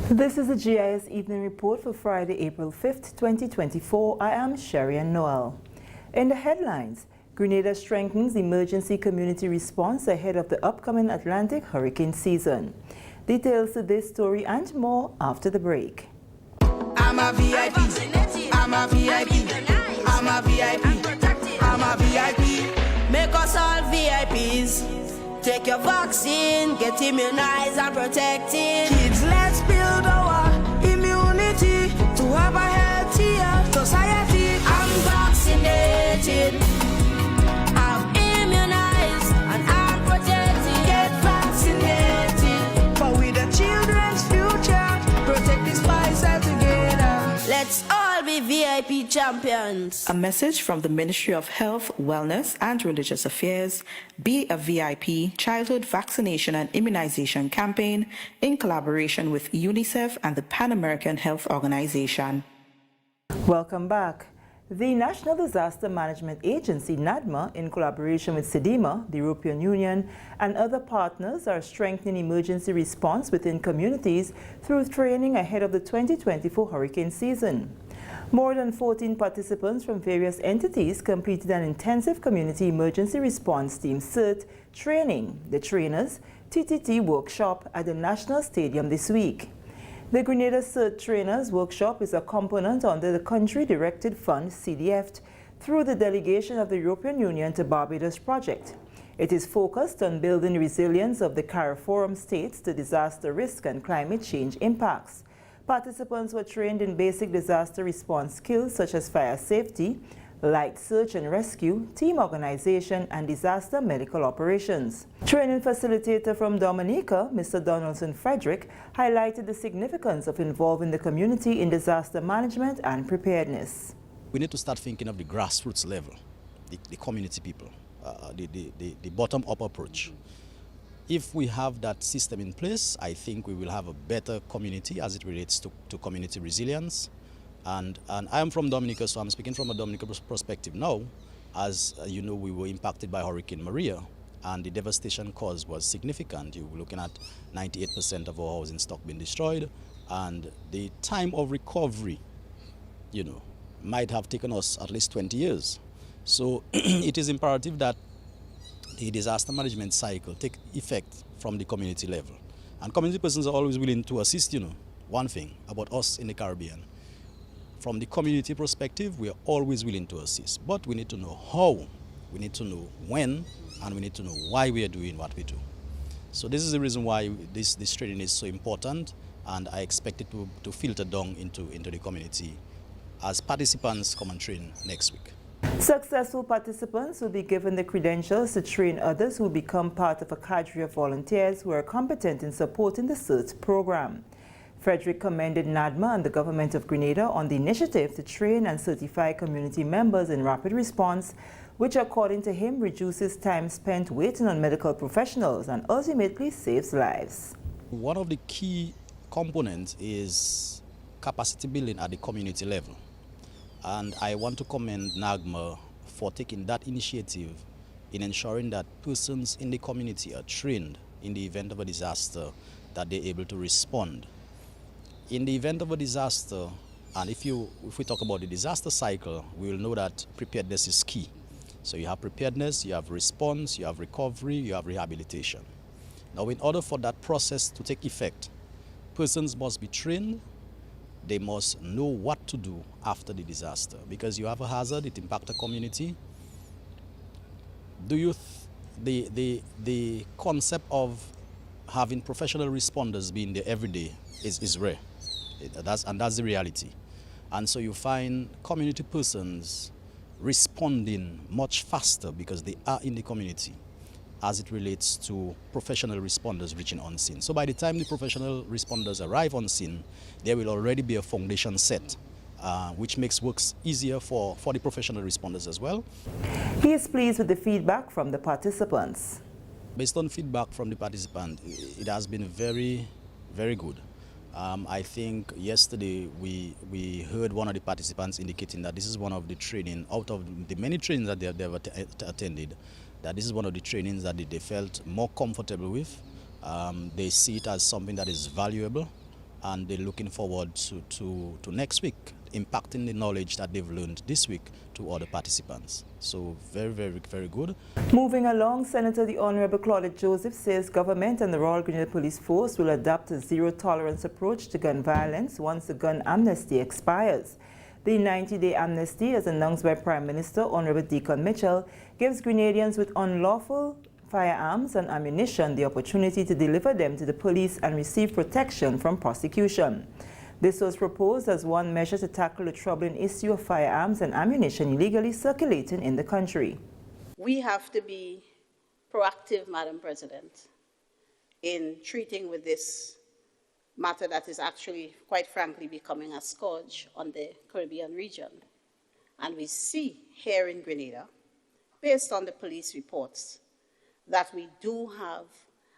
This is the GIS Evening Report for Friday, April 5th, 2024. I am Sherian Noel. In the headlines, Grenada strengthens emergency community response ahead of the upcoming Atlantic hurricane season. Details to this story and more after the break. I'm a VIP. I'm a VIP. I'm a VIP. I'm a VIP. Make us all VIPs. Take your vaccine, get immunized and protected. Kids, let's build our immunity to have a healthier society. I'm vaccinated, I'm immunized, and I'm protected. Get vaccinated, for we the children's future. Protect this lifestyle together. Let's all be VIP champions. A message from the Ministry of Health, Wellness and Religious Affairs, Be a VIP Childhood Vaccination and Immunization Campaign in collaboration with UNICEF and the Pan American Health Organization. Welcome back. The National Disaster Management Agency, NADMA, in collaboration with CEDIMA, the European Union, and other partners are strengthening emergency response within communities through training ahead of the 2024 hurricane season. More than 14 participants from various entities completed an intensive community emergency response team CERT training, the Trainers TTT workshop at the National Stadium this week. The Grenada CERT Trainers Workshop is a component under the Country Directed Fund CDF through the delegation of the European Union to Barbados project. It is focused on building resilience of the CARIFORUM states to disaster risk and climate change impacts. Participants were trained in basic disaster response skills such as fire safety, light search and rescue, team organization, and disaster medical operations. Training facilitator from Dominica, Mr. Donaldson Frederick, highlighted the significance of involving the community in disaster management and preparedness. We need to start thinking of the grassroots level, the community people, the bottom-up approach. If we have that system in place, I think we will have a better community as it relates to community resilience. And I am from Dominica, so I'm speaking from a Dominica perspective now. As you know, we were impacted by Hurricane Maria, and the devastation caused was significant. You were looking at 98% of our housing stock being destroyed, and the time of recovery, might have taken us at least 20 years. So it is imperative that the disaster management cycle take effect from the community level. And community persons are always willing to assist, One thing about us in the Caribbean, from the community perspective, we are always willing to assist, but we need to know how, we need to know when, and we need to know why we are doing what we do. So this is the reason why this training is so important, and I expect it to filter down into the community as participants come and train next week. Successful participants will be given the credentials to train others who will become part of a cadre of volunteers who are competent in supporting the CERT program. Frederick commended NADMA and the government of Grenada on the initiative to train and certify community members in rapid response, which according to him reduces time spent waiting on medical professionals and ultimately saves lives. One of the key components is capacity building at the community level. And I want to commend NADMA for taking that initiative in ensuring that persons in the community are trained in the event of a disaster, that they're able to respond. In the event of a disaster, and if we talk about the disaster cycle, we will know that preparedness is key. So you have preparedness, you have response, you have recovery, you have rehabilitation. Now, in order for that process to take effect, persons must be trained. They must know what to do after the disaster, because you have a hazard, it impacts a community. The concept of having professional responders being there every day is rare. That's the reality. And so you find community persons responding much faster because they are in the community as it relates to professional responders reaching on scene. So by the time the professional responders arrive on scene, there will already be a foundation set, which makes works easier for the professional responders as well. He is pleased with the feedback from the participants. Based on feedback from the participants, it has been very, very good. I think yesterday we heard one of the participants indicating that this is one of the training, out of the many trainings that they've attended, that this is one of the trainings that they felt more comfortable with. They see it as something that is valuable, and they're looking forward to next week, impacting the knowledge that they've learned this week to other participants. So very, very, very good. Moving along, Senator the Honorable Claudette Joseph says government and the Royal Grenada Police Force will adopt a zero-tolerance approach to gun violence once the gun amnesty expires. The 90-day amnesty, as announced by Prime Minister Honorable Deacon Mitchell, gives Grenadians with unlawful firearms and ammunition the opportunity to deliver them to the police and receive protection from prosecution. This was proposed as one measure to tackle the troubling issue of firearms and ammunition illegally circulating in the country. We have to be proactive, Madam President, in treating with this matter that is actually, quite frankly, becoming a scourge on the Caribbean region. And we see here in Grenada, based on the police reports, that we do have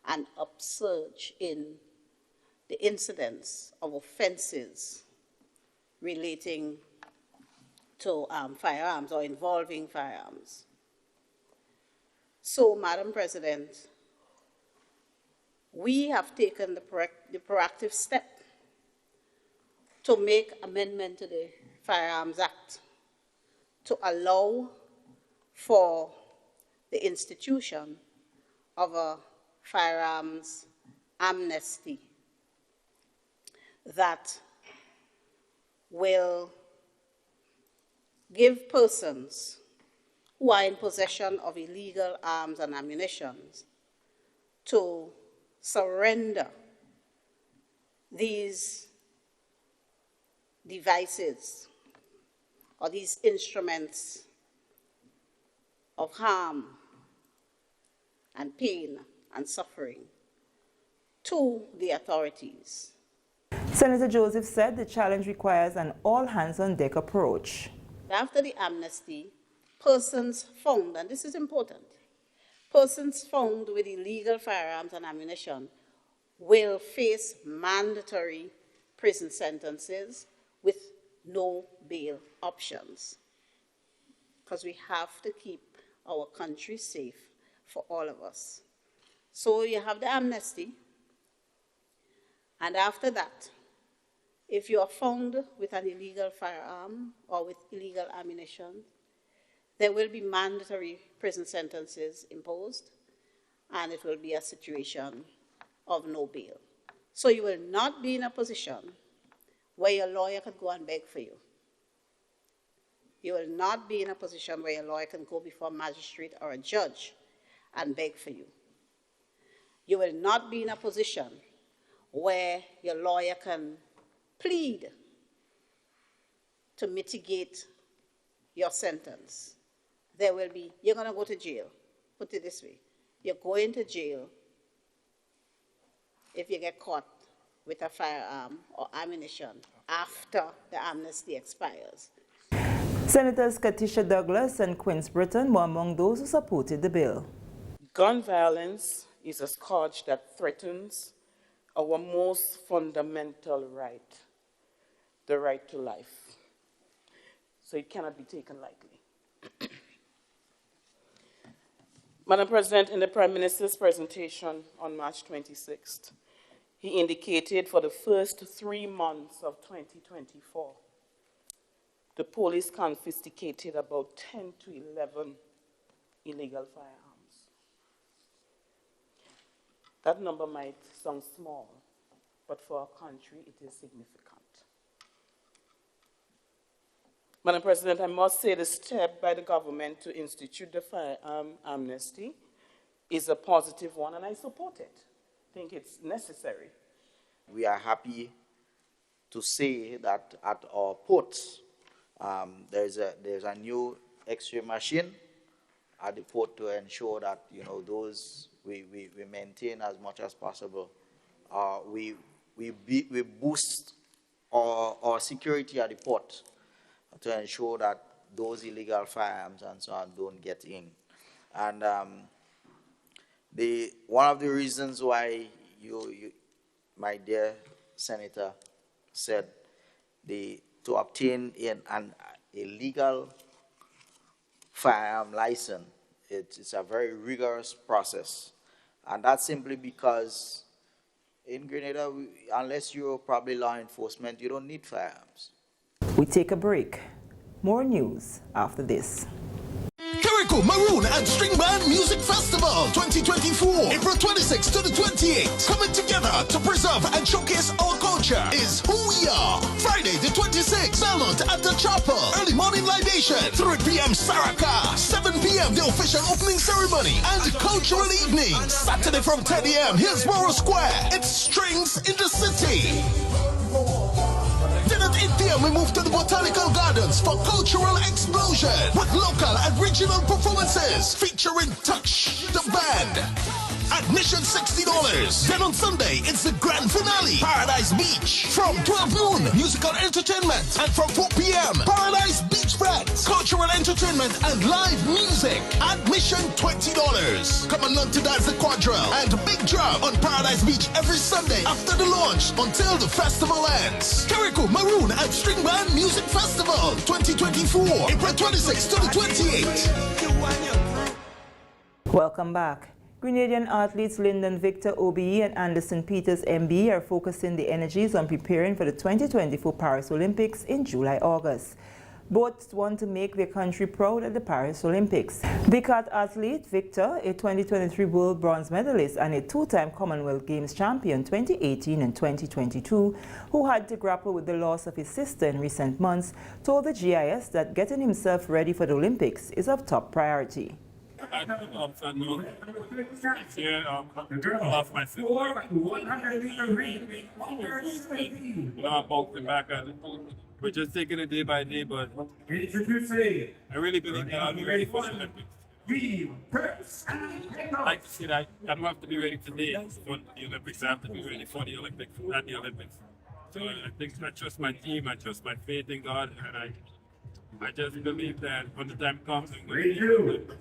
an upsurge in the incidence of offenses relating to firearms or involving firearms. So, Madam President, we have taken the proactive step to make amendment to the Firearms Act to allow for the institution of a firearms amnesty that will give persons who are in possession of illegal arms and ammunition to surrender these devices or these instruments of harm and pain and suffering to the authorities. Senator Joseph said the challenge requires an all-hands-on-deck approach. After the amnesty, persons found, and this is important, persons found with illegal firearms and ammunition will face mandatory prison sentences with no bail options, because we have to keep our country safe for all of us. So you have the amnesty, and after that, if you are found with an illegal firearm or with illegal ammunition, there will be mandatory prison sentences imposed, and it will be a situation of no bail. So you will not be in a position where your lawyer can go and beg for you. You will not be in a position where your lawyer can go before a magistrate or a judge and beg for you. You will not be in a position where your lawyer can plead to mitigate your sentence. There will be, you're going to go to jail. Put it this way, you're going to jail if you get caught with a firearm or ammunition after the amnesty expires. Senators Katisha Douglas and Quince Britton were among those who supported the bill. Gun violence is a scourge that threatens our most fundamental right, the right to life. So it cannot be taken lightly. Madam President, in the Prime Minister's presentation on March 26th, he indicated for the first 3 months of 2024, the police confiscated about 10 to 11 illegal firearms. That number might sound small, but for our country, it is significant. Madam President, I must say the step by the government to institute the firearm amnesty is a positive one, and I support it. I think it's necessary. We are happy to say that at our ports, there's a new X-ray machine at the port to ensure that those we maintain as much as possible. We boost our security at the port to ensure that those illegal firearms and so on don't get in. And one of the reasons why you my dear Senator said to obtain a legal firearm license, it's a very rigorous process. And that's simply because in Grenada, unless you're probably law enforcement, you don't need firearms. We take a break. More news after this. Carriacou, Maroon and String Band Music Festival 2024, April 26th to the 28th. Coming together to preserve and showcase our culture is who we are. Friday the 26th, Belmont at the Chapel. Early morning libation, 3 p.m. Saraka, 7 p.m. the official opening ceremony and cultural evening. Saturday from 10 a.m. Hillsborough Square. It's Strings in the City. Then at 8 p.m. we move to the Botanical Gardens for cultural explosion with local and regional performances featuring Touch the Band. Admission $60. Then on Sunday, it's the grand finale, Paradise Beach. From 12 noon, musical entertainment. And from 4 p.m., Paradise Beach Friends, cultural entertainment and live music. Admission $20. Come and learn to dance the quadrille and big drum on Paradise Beach every Sunday after the launch until the festival ends. Carriacou, Maroon and String Band Music Festival 2024, April 26th to the 28th. Welcome back. Grenadian athletes Jion Victor, OBE, and Anderson Peters, MBE, are focusing the energies on preparing for the 2024 Paris Olympics in July-August. Both want to make their country proud at the Paris Olympics. Big-cat athlete Victor, a 2023 world bronze medalist and a two-time Commonwealth Games champion 2018 and 2022, who had to grapple with the loss of his sister in recent months, told the GIS that getting himself ready for the Olympics is of top priority. I lost my sister. I'm bouncing back at it. We're just taking it day by day, but I really believe that I'll be ready for the Olympics. I like to say that I don't have to be ready today for the Olympics. I have to be ready for the Olympics at the Olympics. So I think I trust my team, I trust my faith in God, and I just believe that when the time comes, I'm going to be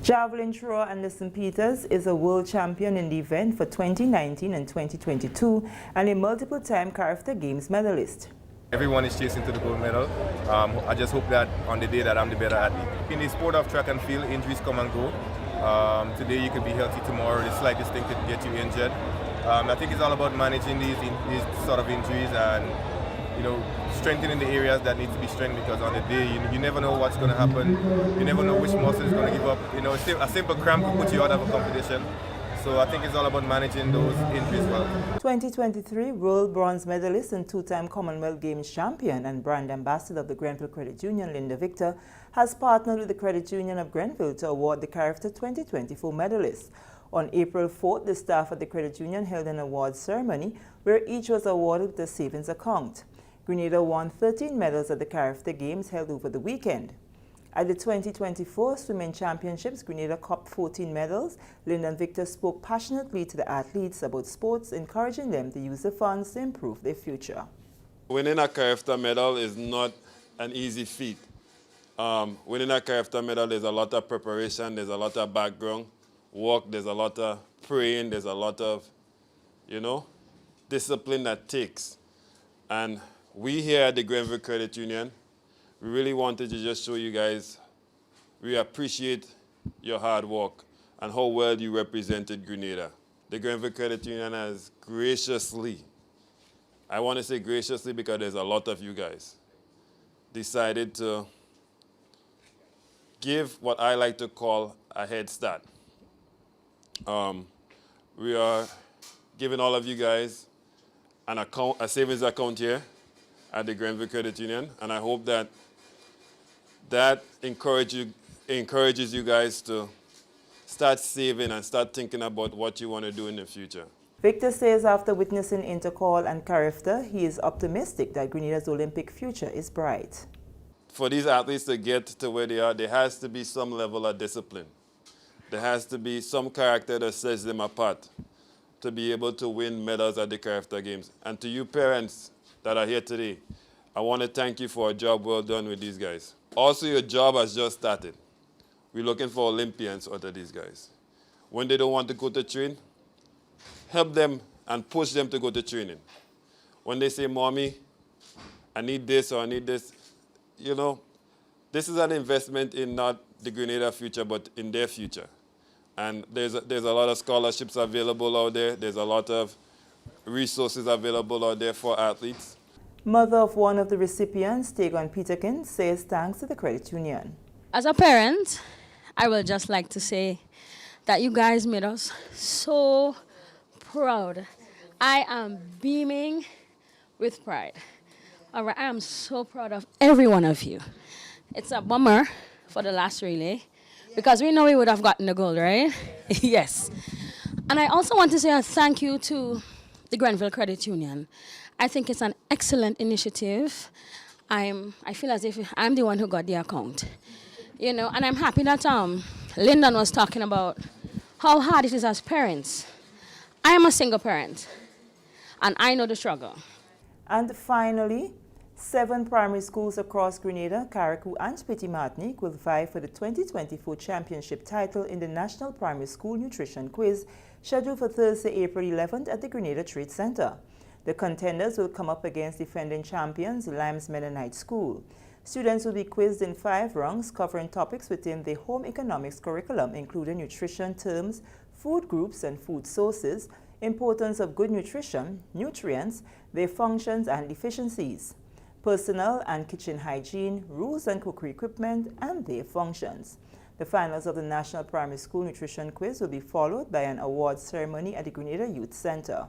Javelin thrower Anderson Peters is a world champion in the event for 2019 and 2022 and a multiple-time Carafter Games medalist. Everyone is chasing to the gold medal. I just hope that on the day that I'm the better athlete. In the sport of track and field, injuries come and go. Today you could be healthy, tomorrow the slightest thing could get you injured. I think it's all about managing these sort of injuries and strengthening the areas that need to be strengthened, because on the day you never know what's going to happen. You never know which muscle is going to give up. A simple cramp could put you out of a competition. So I think it's all about managing those injuries well. 2023 world bronze medalist and two-time Commonwealth Games champion and brand ambassador of the Grenville Credit Union, Jion Victor, has partnered with the Credit Union of Grenville to award the Carafter 2024 medalists. On April 4th, the staff at the Credit Union held an awards ceremony where each was awarded with a savings account. Grenada won 13 medals at the Carafter Games held over the weekend. At the 2024 Swimming Championships, Grenada copped 14 medals. Jion Victor spoke passionately to the athletes about sports, encouraging them to use the funds to improve their future. Winning a Carafter medal is not an easy feat. Winning a Carafter medal, there's a lot of preparation, there's a lot of background work, there's a lot of praying, there's a lot of, discipline that takes. And we here at the Grenville Credit Union, we really wanted to just show you guys we appreciate your hard work and how well you represented Grenada. The Grenville Credit Union has graciously, I want to say graciously because there's a lot of you guys, decided to give what I like to call a head start. We are giving all of you guys a savings account here at the Grenville Credit Union, and I hope that encourages you guys to start saving and start thinking about what you want to do in the future. Victor says after witnessing Intercall and Carafter, he is optimistic that Grenada's Olympic future is bright. For these athletes to get to where they are, there has to be some level of discipline. There has to be some character that sets them apart to be able to win medals at the Carafter Games. And to you parents that are here today, I want to thank you for a job well done with these guys. Also, your job has just started. We're looking for Olympians out of these guys. When they don't want to go to train, help them and push them to go to training. When they say, Mommy, I need this or I need this, this is an investment in not the Grenada future, but in their future. And there's a lot of scholarships available out there. There's a lot of resources available out there for athletes. Mother of one of the recipients, Javon Peters, says thanks to the credit union. As a parent, I would just like to say that you guys made us so proud. I am beaming with pride. All right, I am so proud of every one of you. It's a bummer for the last relay because we know we would have gotten the gold, right? Yes. And I also want to say a thank you to the Granville Credit Union. I think it's an excellent initiative. I feel as if I'm the one who got the account. You know, and I'm happy that Lyndon was talking about how hard it is as parents. I am a single parent, and I know the struggle. And finally, 7 primary schools across Grenada, Carriacou, and Petit Martinique will vie for the 2024 championship title in the National Primary School Nutrition Quiz, scheduled for Thursday, April 11th at the Grenada Trade Center. The contenders will come up against defending champions Limes Mennonite School. Students will be quizzed in 5 rounds covering topics within the home economics curriculum, including nutrition terms, food groups and food sources, importance of good nutrition, nutrients, their functions and deficiencies, personal and kitchen hygiene, rules and cookery equipment, and their functions. The finals of the National Primary School Nutrition Quiz will be followed by an awards ceremony at the Grenada Youth Center.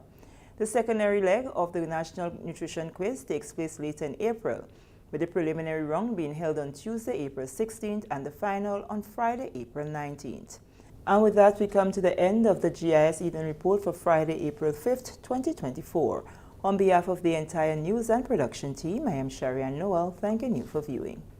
The secondary leg of the National Nutrition Quiz takes place later in April, with the preliminary round being held on Tuesday, April 16th, and the final on Friday, April 19th. And with that, we come to the end of the GIS Evening Report for Friday, April 5th, 2024. On behalf of the entire news and production team, I am Sharianne Noel, thanking you for viewing.